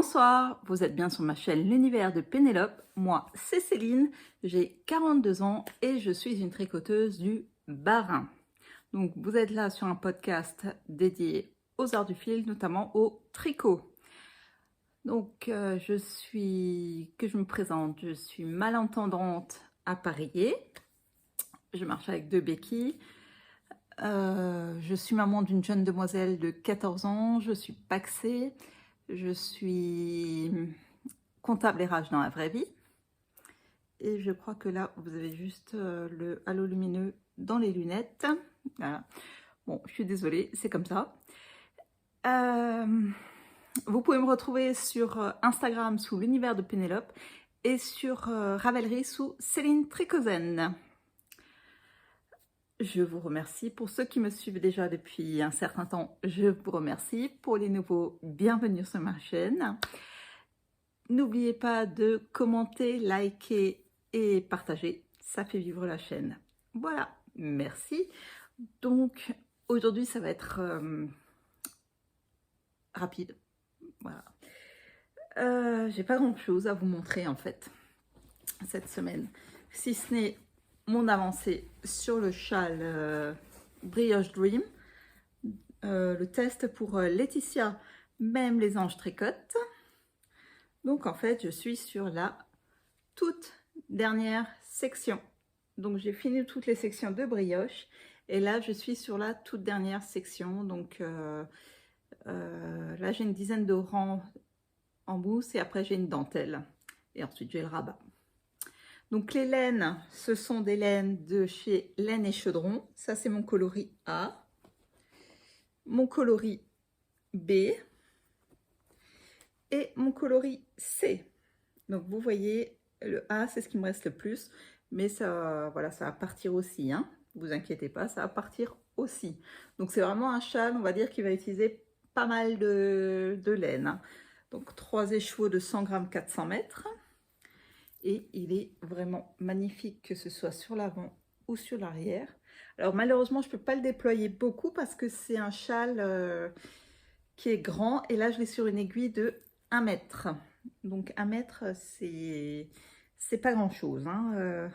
Bonsoir, vous êtes bien sur ma chaîne L'Univers de Pénélope. Moi, c'est Céline, j'ai 42 ans et je suis une tricoteuse du Bas-Rhin. Donc, vous êtes là sur un podcast dédié aux arts du fil, notamment au tricot. Donc, que je me présente, je suis malentendante appareillée. Je marche avec 2 béquilles. Je suis maman d'une jeune demoiselle de 14 ans, je suis paxée, je suis comptable RH dans la vraie vie. Et je crois que là, vous avez juste le halo lumineux dans les lunettes. Voilà. Bon, je suis désolée, c'est comme ça. Vous pouvez me retrouver sur Instagram sous l'univers de Pénélope et sur Ravelry sous Céline Tricozen. Je vous remercie. Pour ceux qui me suivent déjà depuis un certain temps, je vous remercie. Pour les nouveaux, bienvenue sur ma chaîne. N'oubliez pas de commenter, liker et partager. Ça fait vivre la chaîne. Voilà, merci. Donc, aujourd'hui, ça va être rapide. Voilà. J'ai pas grand-chose à vous montrer, en fait, cette semaine. Si ce n'est mon avancée sur le châle Brioche Dream, le test pour Laetitia, même les anges tricotent. Donc en fait, je suis sur la toute dernière section. Donc j'ai fini toutes les sections de brioche et là je suis sur la toute dernière section. Donc là j'ai une dizaine de rangs en mousse et après j'ai une dentelle et ensuite j'ai le rabat. Donc les laines, ce sont des laines de chez Laine et Chaudron. Ça c'est mon coloris A, mon coloris B et mon coloris C. Donc vous voyez, le A c'est ce qui me reste le plus, mais ça, voilà, ça va partir aussi, hein. Vous inquiétez pas, ça va partir aussi. Donc c'est vraiment un châle, on va dire, qui va utiliser pas mal de laine, hein. Donc 3 écheveaux de 100 grammes 400 mètres. Et il est vraiment magnifique, que ce soit sur l'avant ou sur l'arrière. Alors malheureusement, je ne peux pas le déployer beaucoup parce que c'est un châle qui est grand. Et là, je l'ai sur une aiguille de 1 mètre. Donc 1 mètre, c'est pas grand-chose, hein.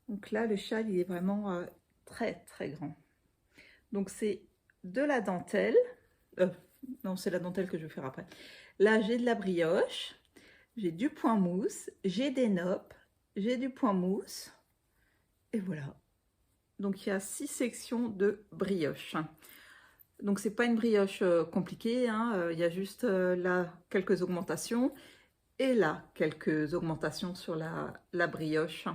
Donc là, le châle, il est vraiment très, très grand. Donc c'est de la dentelle. Non, c'est la dentelle que je vais faire après. Là, j'ai de la brioche. J'ai du point mousse, j'ai des noppes, j'ai du point mousse, et voilà. Donc il y a 6 sections de brioche. Donc c'est pas une brioche compliquée, hein. Il y a juste là quelques augmentations, et là quelques augmentations sur la brioche.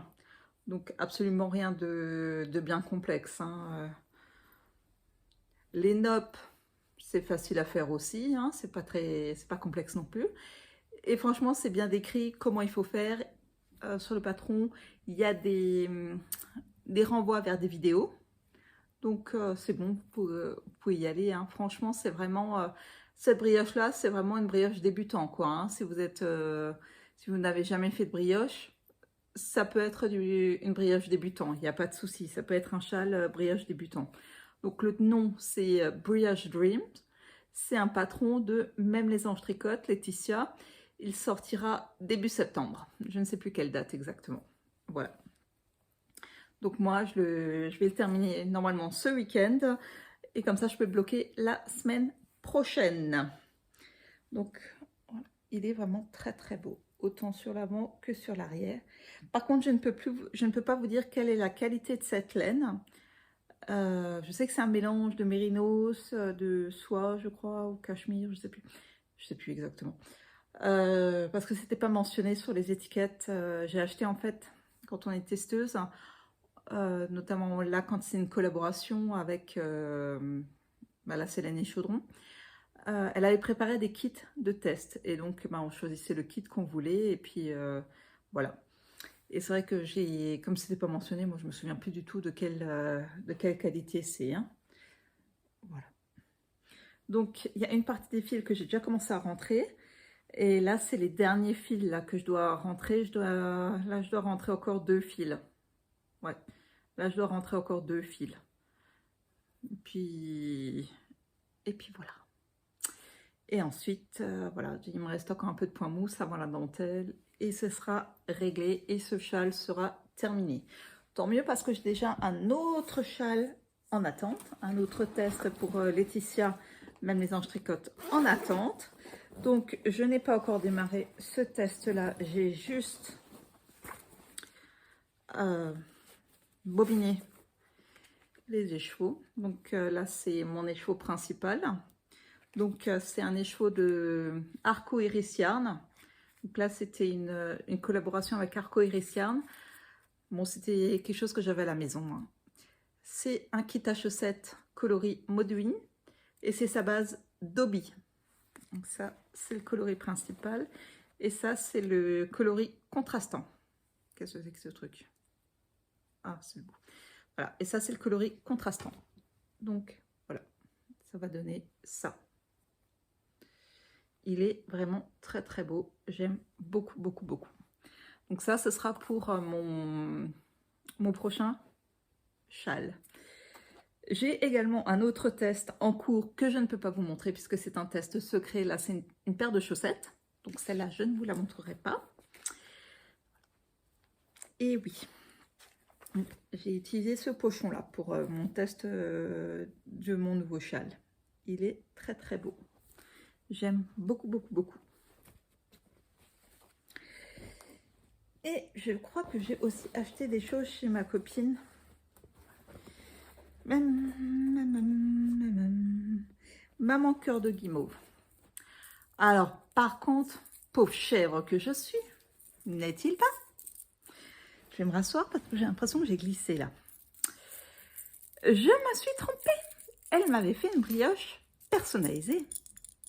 Donc absolument rien de bien complexe, hein. Les noppes, c'est facile à faire aussi, hein. C'est pas complexe non plus. Et franchement, c'est bien décrit comment il faut faire. Sur le patron, il y a des renvois vers des vidéos. Donc, c'est bon, vous pouvez y aller, hein. Franchement, c'est vraiment... cette brioche-là, c'est vraiment une brioche débutant, quoi, hein. Si vous n'avez jamais fait de brioche, ça peut être une brioche débutant. Il n'y a pas de souci. Ça peut être un châle brioche débutant. Donc, le nom, c'est Brioche Dreams. C'est un patron de Même les anges tricotent, Laetitia. Il sortira début septembre. Je ne sais plus quelle date exactement. Voilà. Donc moi, je vais le terminer normalement ce week-end. Et comme ça, je peux bloquer la semaine prochaine. Donc, voilà. Il est vraiment très très beau. Autant sur l'avant que sur l'arrière. Par contre, je ne peux pas vous dire quelle est la qualité de cette laine. Je sais que c'est un mélange de mérinos, de soie, je crois, ou cachemire, je sais plus exactement. Parce que c'était pas mentionné sur les étiquettes. J'ai acheté en fait quand on est testeuse, notamment là quand c'est une collaboration avec la Laine et Chaudron. Elle avait préparé des kits de test et donc on choisissait le kit qu'on voulait et puis voilà. Et c'est vrai que comme c'était pas mentionné, moi je me souviens plus du tout de quelle qualité c'est, hein. Voilà. Donc il y a une partie des fils que j'ai déjà commencé à rentrer. Et là, c'est les derniers fils là, que je dois rentrer. Là, je dois rentrer encore 2 fils. Ouais, là, je dois rentrer encore 2 fils. Et puis voilà. Et ensuite, voilà, il me reste encore un peu de point mousse avant la dentelle. Et ce sera réglé et ce châle sera terminé. Tant mieux parce que j'ai déjà un autre châle en attente. Un autre test pour Laetitia, même les anges tricotent en attente. Donc, je n'ai pas encore démarré ce test-là. J'ai juste bobiné les écheveaux. Donc là, c'est mon écheveau principal. Donc c'est un écheveau de Arco Iris Yarn. Donc là, c'était une collaboration avec Arco Iris Yarn. Bon, c'était quelque chose que j'avais à la maison, hein. C'est un kit à chaussettes coloris Modwin et c'est sa base Dobby. Donc ça, c'est le coloris principal. Et ça, c'est le coloris contrastant. Qu'est-ce que c'est que ce truc? Ah, c'est le bout. Voilà. Et ça, c'est le coloris contrastant. Donc, voilà. Ça va donner ça. Il est vraiment très, très beau. J'aime beaucoup, beaucoup, beaucoup. Donc ça, ce sera pour mon prochain châle. J'ai également un autre test en cours que je ne peux pas vous montrer puisque c'est un test secret. Là, c'est une paire de chaussettes. Donc celle-là, je ne vous la montrerai pas. Et oui, j'ai utilisé ce pochon-là pour mon test de mon nouveau châle. Il est très, très beau. J'aime beaucoup, beaucoup, beaucoup. Et je crois que j'ai aussi acheté des choses chez ma copine. Maman cœur de guimauve. Alors, par contre, pauvre chèvre que je suis, n'est-il pas? Je vais me rasseoir parce que j'ai l'impression que j'ai glissé là. Je me suis trompée. Elle m'avait fait une brioche personnalisée.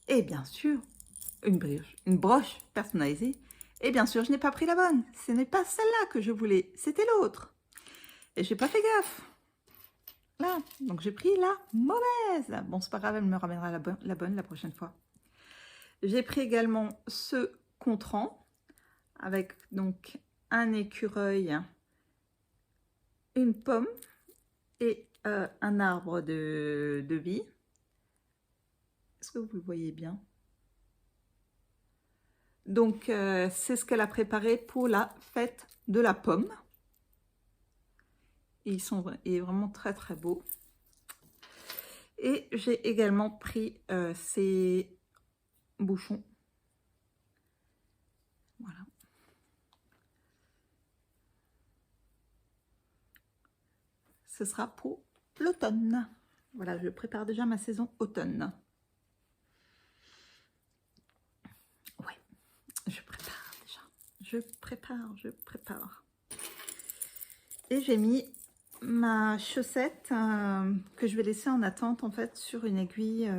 Et bien sûr, une broche personnalisée. Et bien sûr, je n'ai pas pris la bonne. Ce n'est pas celle-là que je voulais, c'était l'autre. Et j'ai pas fait gaffe. Là, donc j'ai pris la mauvaise. Bon, c'est pas grave, elle me ramènera la bonne la prochaine fois. J'ai pris également ce contrant avec donc un écureuil, une pomme et un arbre de vie. Est-ce que vous le voyez bien? Donc, c'est ce qu'elle a préparé pour la fête de la pomme. Il est vraiment très, très beau. Et j'ai également pris ces bouchons. Voilà. Ce sera pour l'automne. Voilà, je prépare déjà ma saison automne. Ouais, je prépare déjà. Je prépare. Et j'ai mis ma chaussette que je vais laisser en attente en fait sur une aiguille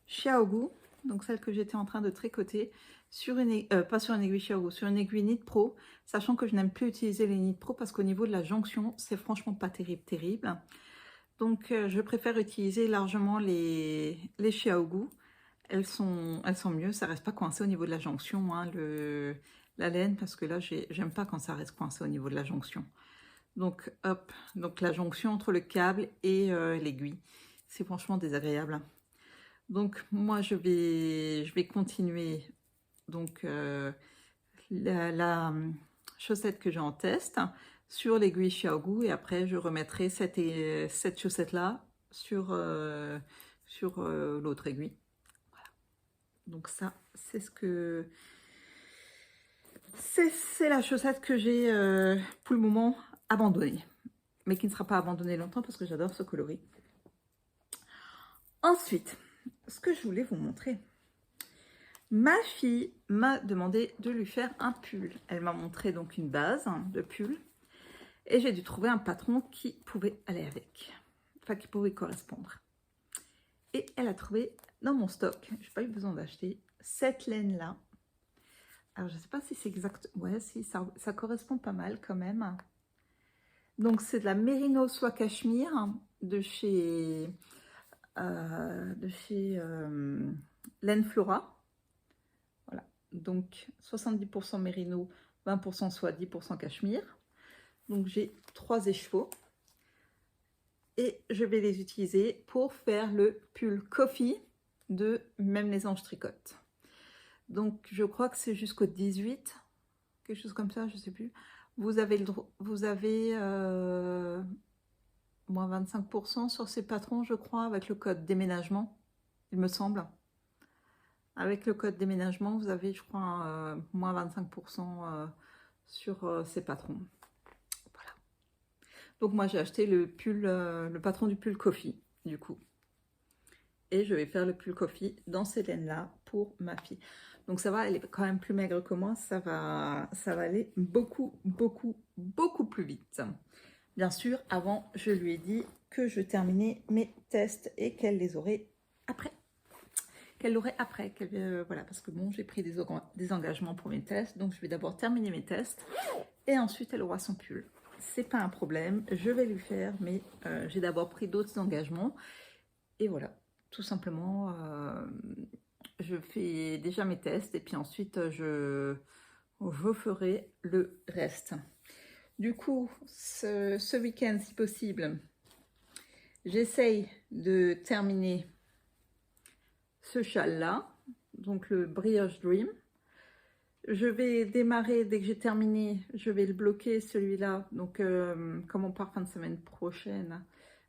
Xiaogu, donc celle que j'étais en train de tricoter sur une pas sur une aiguille Xiaogu, sur une aiguille Knit Pro, sachant que je n'aime plus utiliser les Knit Pro parce qu'au niveau de la jonction, c'est franchement pas terrible. Donc je préfère utiliser largement les Xiaogu. Elles sont mieux, ça reste pas coincé au niveau de la jonction, hein, la laine, parce que là j'aime pas quand ça reste coincé au niveau de la jonction. Donc hop, donc la jonction entre le câble et l'aiguille, c'est franchement désagréable. Donc moi je vais continuer donc la chaussette que j'ai en test sur l'aiguille Xiaogu et après je remettrai cette chaussette là sur l'autre aiguille. Voilà. Donc ça c'est la chaussette que j'ai pour le moment abandonnée, mais qui ne sera pas abandonnée longtemps parce que j'adore ce coloris. Ensuite, ce que je voulais vous montrer, ma fille m'a demandé de lui faire un pull. Elle m'a montré donc une base de pull et j'ai dû trouver un patron qui pouvait aller avec, enfin qui pouvait correspondre. Et elle a trouvé dans mon stock, je n'ai pas eu besoin d'acheter, cette laine là. Alors je ne sais pas si c'est exact, ouais, si ça correspond pas mal quand même. Donc c'est de la Merino soie cachemire de chez Laine Flora. Voilà, donc 70% Merino, 20% soie, 10% cachemire. Donc j'ai 3 écheveaux et je vais les utiliser pour faire le pull Coffee de Même les anges tricotent. Donc je crois que c'est jusqu'au 18, quelque chose comme ça, je sais plus. Vous avez moins 25% sur ces patrons, je crois, avec le code déménagement, il me semble. Avec le code déménagement, vous avez, je crois, moins 25% sur ces patrons. Voilà. Donc moi, j'ai acheté le pull, le patron du pull Coffee, du coup. Et je vais faire le pull Coffee dans ces laines-là pour ma fille. Donc ça va, elle est quand même plus maigre que moi, ça va aller beaucoup, beaucoup, beaucoup plus vite. Bien sûr, avant, je lui ai dit que je terminais mes tests et qu'elle les aurait après. Qu'elle l'aurait après. Voilà, parce que bon, j'ai pris des engagements pour mes tests, donc je vais d'abord terminer mes tests et ensuite elle aura son pull. C'est pas un problème, je vais lui faire, mais j'ai d'abord pris d'autres engagements. Et voilà, tout simplement, je fais déjà mes tests et puis ensuite je ferai le reste. Du coup, ce week-end, si possible, j'essaye de terminer ce châle-là, donc le Brioche Dream. Je vais démarrer, dès que j'ai terminé, je vais le bloquer celui-là. Donc, comme on part fin de semaine prochaine,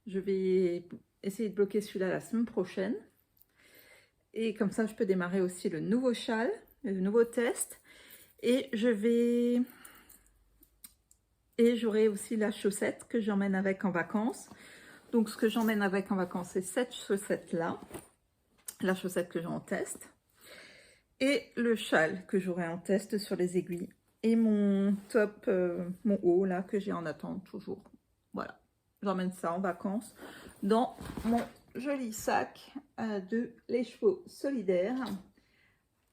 je vais essayer de bloquer celui-là la semaine prochaine. Et comme ça, je peux démarrer aussi le nouveau châle, le nouveau test. Et j'aurai aussi la chaussette que j'emmène avec en vacances. Donc, ce que j'emmène avec en vacances, c'est cette chaussette-là. La chaussette que j'ai en test. Et le châle que j'aurai en test sur les aiguilles. Et mon top, mon haut, là, que j'ai en attente toujours. Voilà. J'emmène ça en vacances dans mon joli sac de Les Chevaux Solidaires.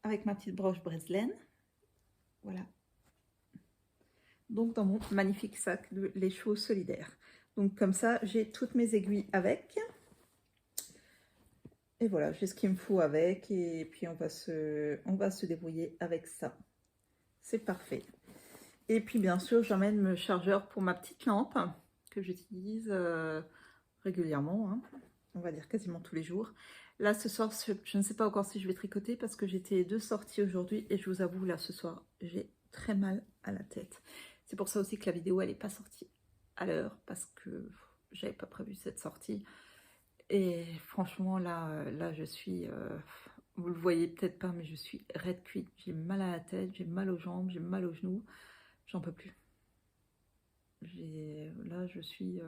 Avec ma petite broche Breslin. Voilà. Donc dans mon magnifique sac de Les Chevaux Solidaires. Donc comme ça, j'ai toutes mes aiguilles avec. Et voilà, j'ai ce qu'il me faut avec. Et puis on va se débrouiller avec ça. C'est parfait. Et puis bien sûr, j'emmène mon chargeur pour ma petite lampe que j'utilise régulièrement. Hein. On va dire quasiment tous les jours. Là, ce soir, je ne sais pas encore si je vais tricoter parce que j'étais de sortie aujourd'hui. Et je vous avoue, là, ce soir, j'ai très mal à la tête. C'est pour ça aussi que la vidéo, elle n'est pas sortie à l'heure parce que j'avais pas prévu cette sortie. Et franchement, là je suis... vous le voyez peut-être pas, mais je suis raide cuite. J'ai mal à la tête, j'ai mal aux jambes, j'ai mal aux genoux. J'en peux plus. Là, je suis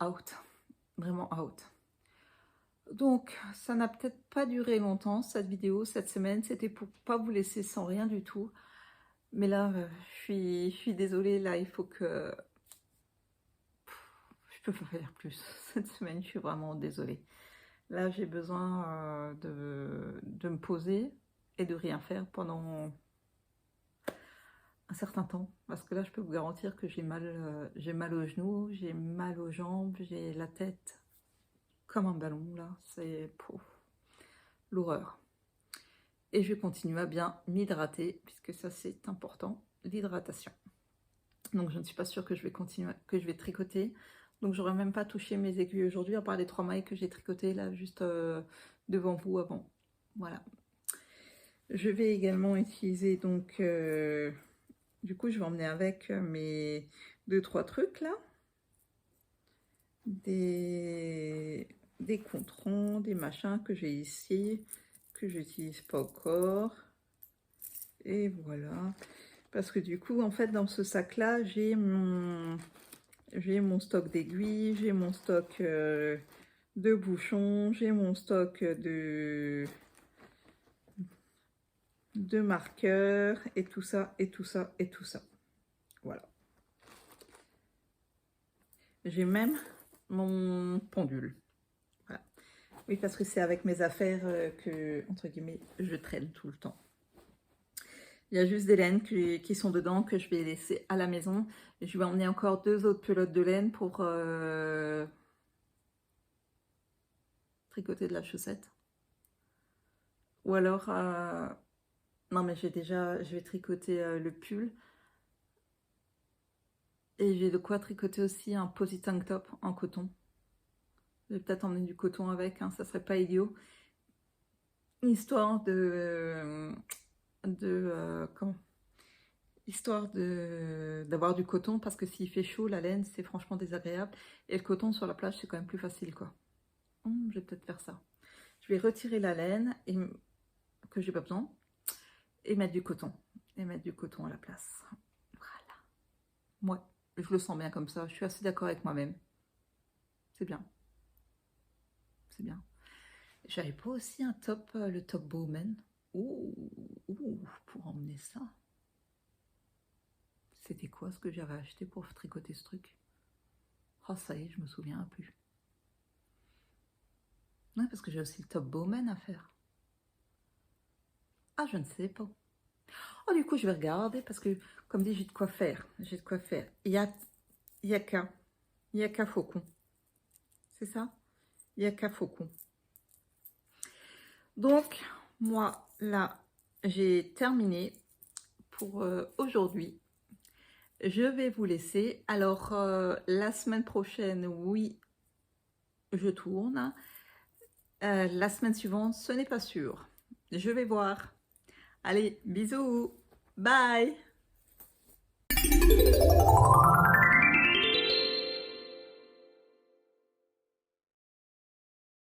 out. Vraiment out. Donc, ça n'a peut-être pas duré longtemps, cette vidéo, cette semaine. C'était pour pas vous laisser sans rien du tout. Mais là, je suis désolée. Là, il faut que... Je peux pas faire plus. Cette semaine, je suis vraiment désolée. Là, j'ai besoin de me poser et de rien faire pendant un certain temps. Parce que là, je peux vous garantir que j'ai mal aux genoux, j'ai mal aux jambes, j'ai la tête comme un ballon, là. C'est l'horreur. Et je continue à bien m'hydrater, puisque ça, c'est important, l'hydratation. Donc, je ne suis pas sûre que je vais continuer, que je vais tricoter. Donc, j'aurais même pas touché mes aiguilles aujourd'hui, à part les 3 mailles que j'ai tricotées, là, juste devant vous avant. Voilà. Je vais également utiliser, donc, du coup, je vais emmener avec mes 2-3 trucs, là. Des controns, des machins que j'ai ici, que j'utilise pas encore. Et voilà. Parce que du coup, en fait, dans ce sac-là, j'ai mon stock d'aiguilles, j'ai mon stock de bouchons, j'ai mon stock de marqueurs, et tout ça, et tout ça, et tout ça. Voilà. J'ai même mon pendule. Voilà. Oui, parce que c'est avec mes affaires que, entre guillemets, je traîne tout le temps. Il y a juste des laines qui sont dedans que je vais laisser à la maison. Et je vais emmener encore 2 autres pelotes de laine pour tricoter de la chaussette. Ou alors, non mais je vais tricoter le pull. Et j'ai de quoi tricoter aussi un posy tank top en coton. Je vais peut-être emmener du coton avec, hein, ça serait pas idiot. Histoire comment, histoire d'avoir du coton, parce que s'il fait chaud, la laine, c'est franchement désagréable. Et le coton sur la plage, c'est quand même plus facile, quoi. Je vais peut-être faire ça. Je vais retirer la laine que j'ai pas besoin et mettre du coton. Et mettre du coton à la place. Voilà. Moi, je le sens bien comme ça. Je suis assez d'accord avec moi-même. C'est bien. C'est bien. J'avais pas aussi un top, le top Bowman. Pour emmener ça. C'était quoi ce que j'avais acheté pour tricoter ce truc? Oh, ça y est, je me souviens plus. Ouais, parce que j'ai aussi le top Bowman à faire. Ah, je ne sais pas. Oh, du coup, je vais regarder parce que, comme dit, j'ai de quoi faire. J'ai de quoi faire. Il y a qu'un faucon. C'est ça? Il y a qu'un faucon. Donc, moi, là, j'ai terminé pour aujourd'hui. Je vais vous laisser. Alors, la semaine prochaine, oui, je tourne. La semaine suivante, ce n'est pas sûr. Je vais voir. Allez, bisous. Bye.